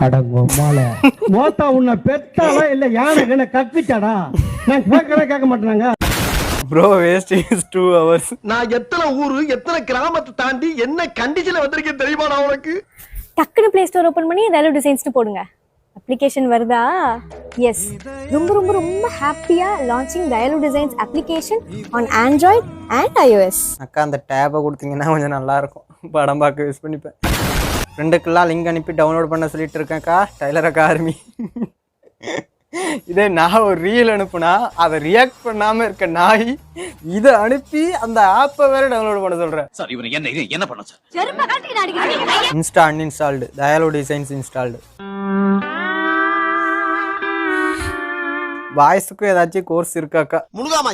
அடங்கோமால மோத்தா உன்னை பெத்தாலா இல்ல யானை என்ன கத்திச்சாடா? நான் கேட்க மாட்டேனாங்க. Bro waste is 2 hours. நான் எத்தனை ஊரு எத்தனை கிராமத்தை தாண்டி என்ன கண்டிஷன்ல வந்திருக்கேன் தெரியுமாடா உனக்கு? டக்குனு பிளே ஸ்டோர் ஓபன் பண்ணி டயலோ டிசைன்ஸ்னு போடுங்க. அப்ளிகேஷன் வருதா? எஸ், ரொம்ப ரொம்ப ரொம்ப ஹாப்பியா launching Dialo designs application on Android and iOS. அக்கா அந்த டேபை கொடுத்தீங்கன்னா கொஞ்சம் நல்லா இருக்கும், படம் பார்க்க யூஸ் பண்ணிப்பேன். ஃப்ரெண்டுக்கெல்லாம் லிங்க் அனுப்பி டவுன்லோட் பண்ண சொல்லிட்டு இருக்கேன்க்கா. Tailor academy. இதே நான் ஒரு ரீல் அனுப்புனா அதை ரியாக்ட் பண்ணாம இருக்க நாய் இதை அனுப்பி அந்த ஆப்பை வேற டவுன்லோட் பண்ண சொல்றேன். சார் இவன் என்ன பண்ண sir? Insta uninstalled Dialo designs installed. வாய்ஸுக்கும் ஏதாச்சும் கோர்ஸ் இருக்காக்கா? முழுகாம